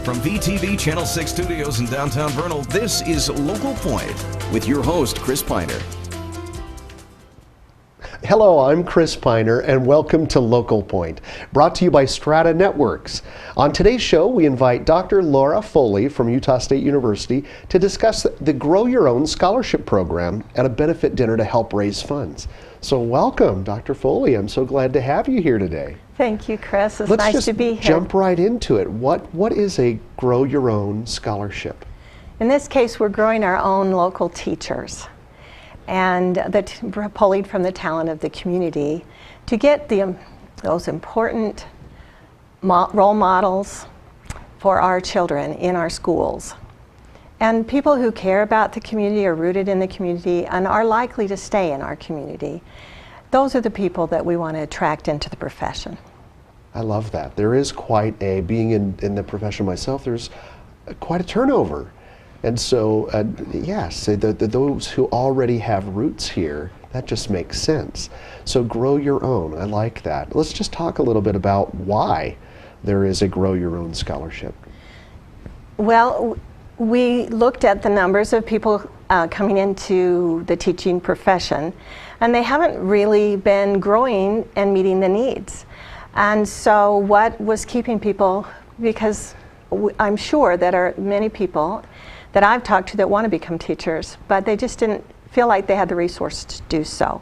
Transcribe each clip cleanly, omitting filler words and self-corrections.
From VTV Channel 6 Studios in downtown Vernal, this is Local Point with your host, Chris Piner. Hello, I'm Chris Piner, and welcome to Local Point, brought to you by Strata Networks. On today's show, we invite Dr. Laura Foley from Utah State University to discuss the Grow Your Own Scholarship Program at a benefit dinner to help raise funds. So welcome, Dr. Foley. I'm so glad to have you here today. Thank you, Chris. It's nice to be here. Let's just jump right into it. What is a Grow Your Own Scholarship? In this case, we're growing our own local teachers and pulling from the talent of the community to get those important role models for our children in our schools. And people who care about the community, are rooted in the community, and are likely to stay in our community. Those are the people that we want to attract into the profession. I love that. There is quite a, being in the profession myself, there's quite a turnover. And so, yes, those who already have roots here, that just makes sense. So grow your own, I like that. Let's just talk a little bit about why there is a Grow Your Own Scholarship. Well, we looked at the numbers of people coming into the teaching profession, and they haven't really been growing and meeting the needs. And so what was keeping people, because I'm sure that are many people that I've talked to that want to become teachers, but they just didn't feel like they had the resources to do so.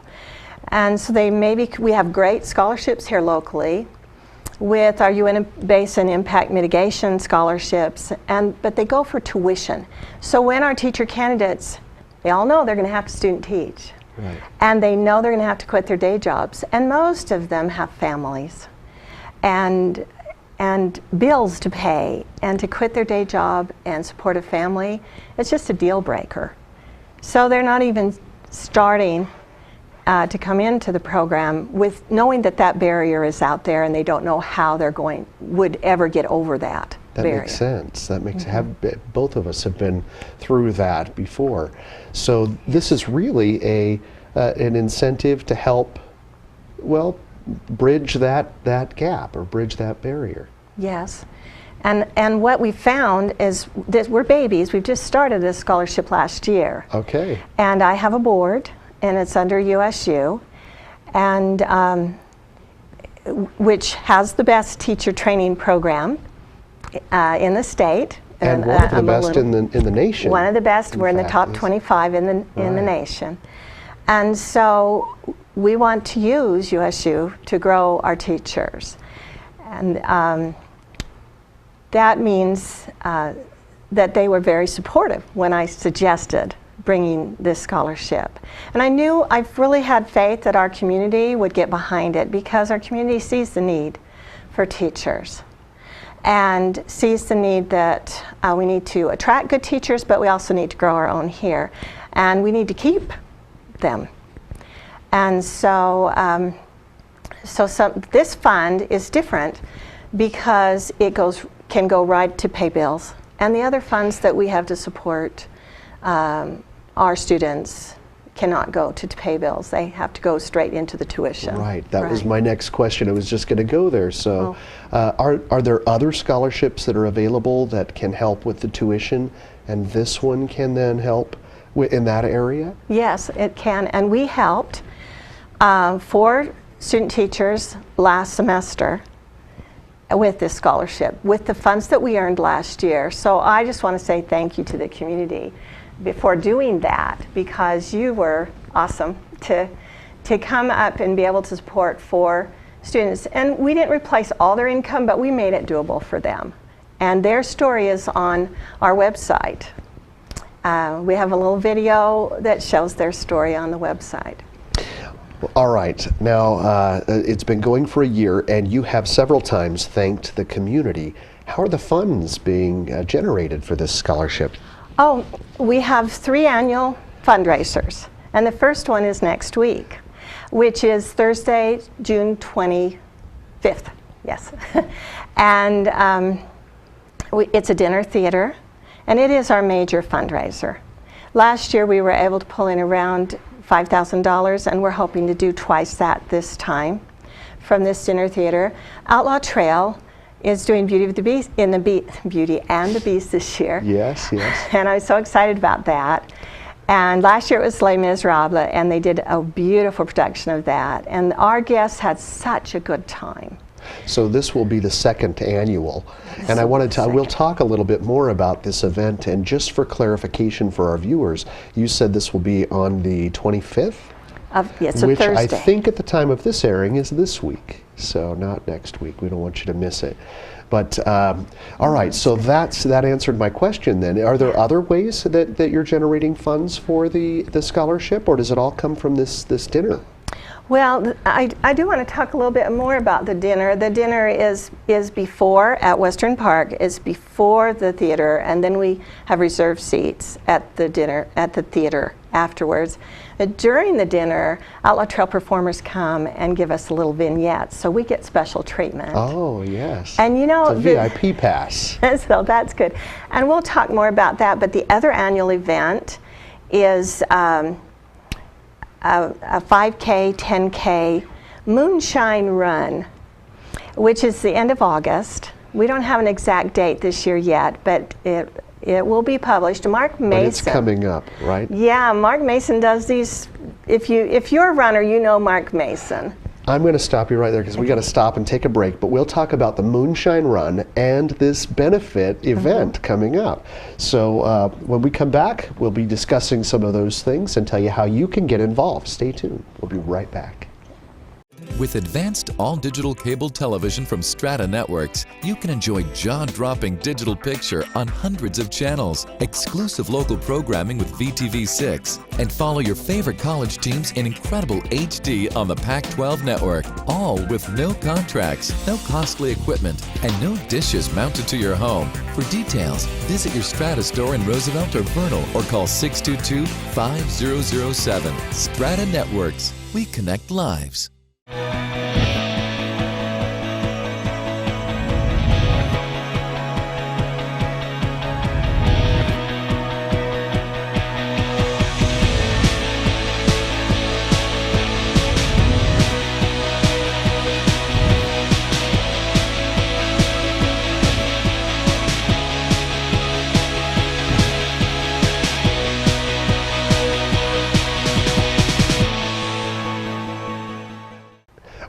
And so we have great scholarships here locally with our UN Basin Impact Mitigation scholarships, but they go for tuition. So when our teacher candidates, they all know they're going to have to student teach. Right. And they know they're going to have to quit their day jobs. And most of them have families and bills to pay, and to quit their day job and support a family, it's just a deal breaker. So they're not even starting to come into the program with knowing that barrier is out there, and they don't know how would ever get over that barrier. That makes sense. That makes both of us have been through that before. So this is really an incentive to help, well, bridge that gap or bridge that barrier. Yes. And what we found is that we're babies. We've just started this scholarship last year. Okay. And I have a board, and it's under USU, and which has the best teacher training program in the state. And one of the best in the nation. One of the best. We're in the top 25 in the nation. And so we want to use USU to grow our teachers. And that means that they were very supportive when I suggested bringing this scholarship. And I've really had faith that our community would get behind it, because our community sees the need for teachers and sees the need that we need to attract good teachers, but we also need to grow our own here. And we need to keep them. And so, this fund is different because it can go right to pay bills. And the other funds that we have to support our students cannot go to pay bills. They have to go straight into the tuition. Right. That was my next question. I was just going to go there. So are there other scholarships that are available that can help with the tuition, and this one can then help in that area? Yes, it can. And we helped 4 student teachers last semester with this scholarship, with the funds that we earned last year. So I just want to say thank you to the community for doing that, because you were awesome to come up and be able to support 4 students. And we didn't replace all their income, but we made it doable for them. And their story is on our website. We have a little video that shows their story on the website. All right. Now, it's been going for a year, and you have several times thanked the community. How are the funds being generated for this scholarship? Oh, we have 3 annual fundraisers, and the first one is next week, which is Thursday, June 25th. Yes. And it's a dinner theater, and it is our major fundraiser. Last year we were able to pull in around $5,000, and we're hoping to do twice that this time from this dinner theater. Outlaw Trail is doing Beauty of the Beast in the Beauty and the Beast this year. Yes, yes. And I was so excited about that. And last year it was Les Miserables, and they did a beautiful production of that. And our guests had such a good time. So this will be the second annual, and I wanted to, we'll talk a little bit more about this event, and just for clarification for our viewers, you said this will be on the 25th? Yes, which Thursday. I think at the time of this airing is this week, so not next week. We don't want you to miss it. But all right, so that answered my question then. Are there other ways that you're generating funds for the scholarship, or does it all come from this dinner? Well, I do want to talk a little bit more about the dinner. The dinner is before at Western Park, is before the theater, and then we have reserved seats at the dinner at the theater afterwards. During the dinner, Outlaw Trail performers come and give us a little vignette, so we get special treatment. Oh, yes. And you know, it's a VIP pass. So that's good. And we'll talk more about that, but the other annual event is a 5K, 10K Moonshine Run, which is the end of August. We don't have an exact date this year yet, but it will be published. Mark Mason. But it's coming up, right? Yeah, Mark Mason does these. If you're a runner, you know Mark Mason. I'm going to stop you right there because we got to stop and take a break, but we'll talk about the Moonshine Run and this benefit event coming up. So when we come back, we'll be discussing some of those things and tell you how you can get involved. Stay tuned. We'll be right back. With advanced all-digital cable television from Strata Networks, you can enjoy jaw-dropping digital picture on hundreds of channels, exclusive local programming with VTV6, and follow your favorite college teams in incredible HD on the Pac-12 network, all with no contracts, no costly equipment, and no dishes mounted to your home. For details, visit your Strata store in Roosevelt or Vernal or call 622-5007. Strata Networks. We connect lives.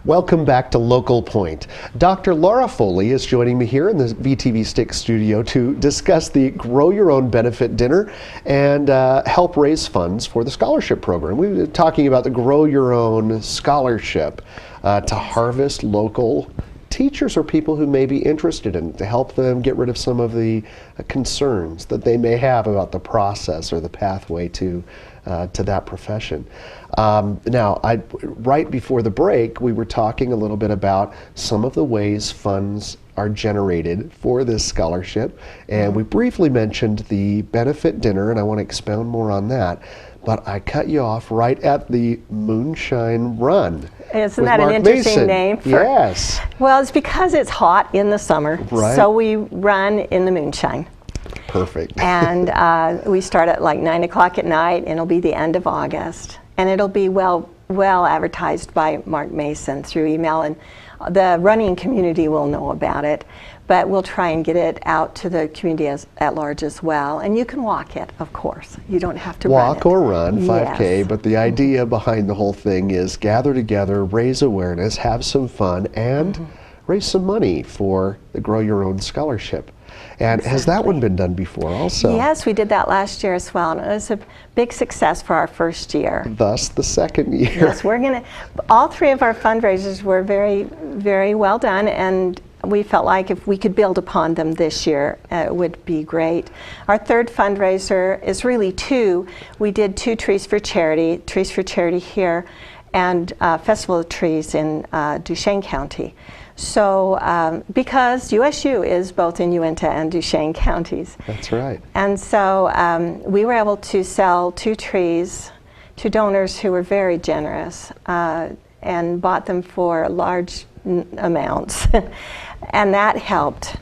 Welcome back to Local Point. Dr. Laura Foley is joining me here in the VTV Stick studio to discuss the Grow Your Own Benefit Dinner and help raise funds for the scholarship program. We've been talking about the Grow Your Own Scholarship to harvest local teachers or people who may be interested in, to help them get rid of some of the concerns that they may have about the process or the pathway to that profession. Now, right before the break, we were talking a little bit about some of the ways funds are generated for this scholarship, and we briefly mentioned the benefit dinner, and I want to expound more on that. But I cut you off right at the Moonshine Run. Isn't that an interesting name? Yes. Well, it's because it's hot in the summer, right. So we run in the moonshine. Perfect. And we start at like 9 o'clock at night, and it'll be the end of August. And it'll be well advertised by Mark Mason through email, and the running community will know about it. But we'll try and get it out to the community at large as well. And you can walk it, of course. You don't have to walk run or run, 5K, yes. But the idea behind the whole thing is gather together, raise awareness, have some fun, and raise some money for the Grow Your Own Scholarship. And has that one been done before also? Yes, we did that last year as well, and it was a big success for our first year. Thus the second year. Yes, all three of our fundraisers were very, very well done, and we felt like if we could build upon them this year, it would be great. Our third fundraiser is really two. We did 2 Trees for Charity here, and Festival of Trees in Duchesne County. So, because USU is both in Uinta and Duchesne counties. That's right. And so we were able to sell 2 trees to donors who were very generous and bought them for large amounts. And that helped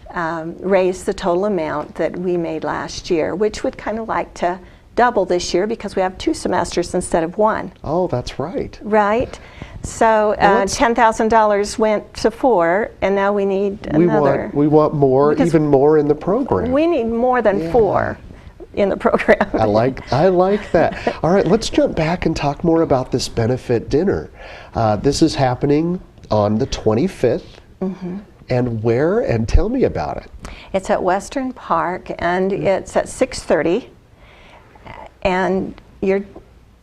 raise the total amount that we made last year, which we'd kind of like to double this year because we have 2 semesters instead of 1. Oh, that's right. Right? So $10,000 went to 4, and now we need another. We want more, Because even more in the program. We need more than 4 in the program. I like that. All right, let's jump back and talk more about this benefit dinner. This is happening on the 25th. And where? And tell me about it. It's at Western Park, and it's at 6:30. And you're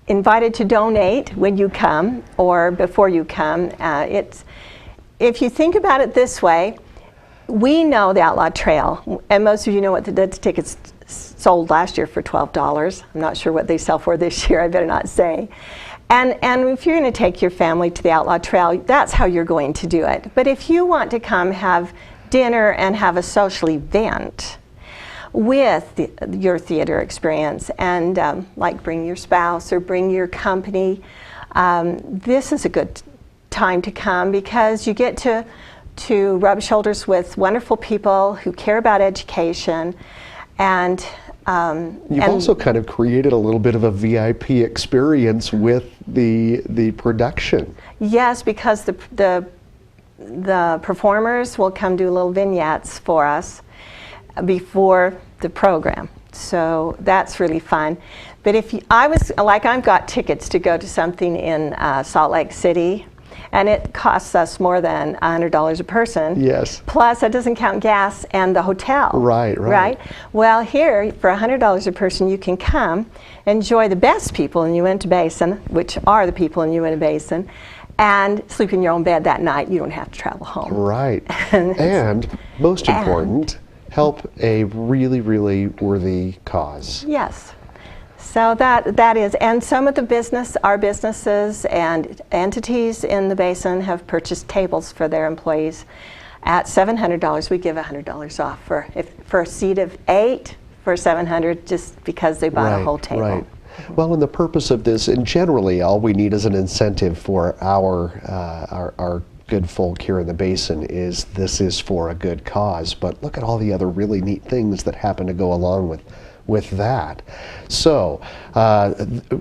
invited to donate when you come or before you come. If you think about it this way, we know the Outlaw Trail, and most of you know what the tickets sold last year for $12. I'm not sure what they sell for this year. I better not say. And if you're going to take your family to the Outlaw Trail, that's how you're going to do it. But if you want to come have dinner and have a social event with your theater experience, and like bring your spouse or bring your company, this is a good time to come because you get to rub shoulders with wonderful people who care about education. And you've also kind of created a little bit of a VIP experience with the production. Yes, because the performers will come do little vignettes for us before the program. So that's really fun. But if I've got tickets to go to something in Salt Lake City, and it costs us more than $100 a person. Yes. Plus, that doesn't count gas and the hotel. Right. Well, here, for $100 a person, you can come, enjoy the best people in Uinta Basin, which are the people in Uinta Basin, and sleep in your own bed that night. You don't have to travel home. Right. And most important, help a really, really worthy cause. Yes. So that is, and some of our businesses and entities in the basin have purchased tables for their employees at $700. We give $100 off for a seat of 8 for $700, just because they bought a whole table. Right. Well, and the purpose of this, and generally all we need is an incentive for our good folk here in the basin this is for a good cause. But look at all the other really neat things that happen to go along with that. So,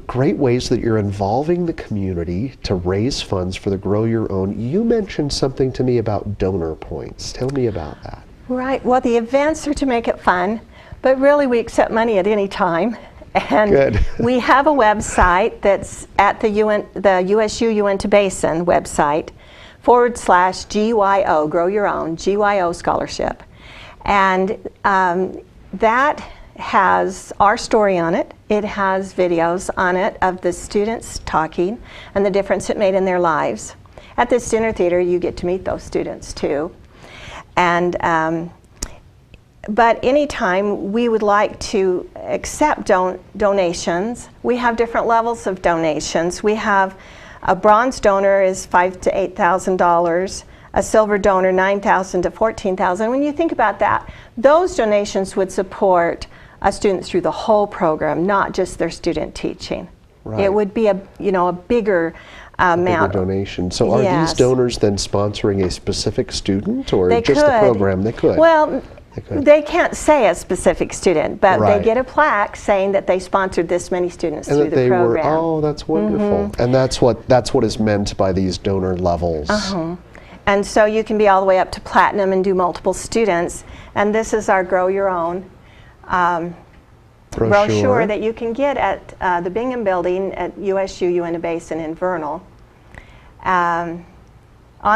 great ways that you're involving the community to raise funds for the Grow Your Own. You mentioned something to me about donor points. Tell me about that. Right. Well, the events are to make it fun, but really we accept money at any time. And Good. We have a website that's at the USU Uinta Basin website /GYO, Grow Your Own, GYO Scholarship. And that has our story on it. It has videos on it of the students talking and the difference it made in their lives. At this dinner theater, you get to meet those students too. And but anytime we would like to accept donations, we have different levels of donations. We have a bronze donor is $5,000 to $8,000. A silver donor, $9,000 to $14,000. When you think about that, those donations would support a student through the whole program, not just their student teaching. Right. It would be a bigger amount. Bigger donation. So are Yes. these donors then sponsoring a specific student or They just could. the program? They could. Well, They could. they can't say a specific student, but Right. they get a plaque saying that they sponsored this many students and through that the they program. were, oh, that's wonderful. And that's what is meant by these donor levels. And so you can be all the way up to platinum and do multiple students. And this is our Grow Your Own brochure that you can get at the Bingham Building at USU Uinta Basin in Vernal. On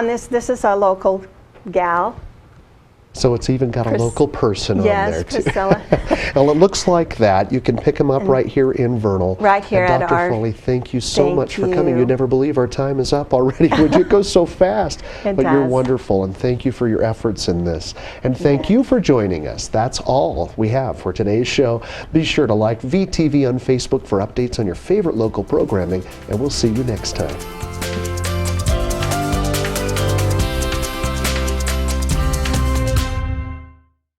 this is a local gal. So it's even got a local person on there too. Priscilla. Well, it looks like that. You can pick them up right here in Vernal. Right here and at Dr. Foley, thank you so Thank much for coming. you. You'd never believe our time is up already. Would you? It goes so fast. It But you're does. wonderful, and thank you for your efforts in this. And thank you for joining us. That's all we have for today's show. Be sure to like VTV on Facebook for updates on your favorite local programming, and we'll see you next time.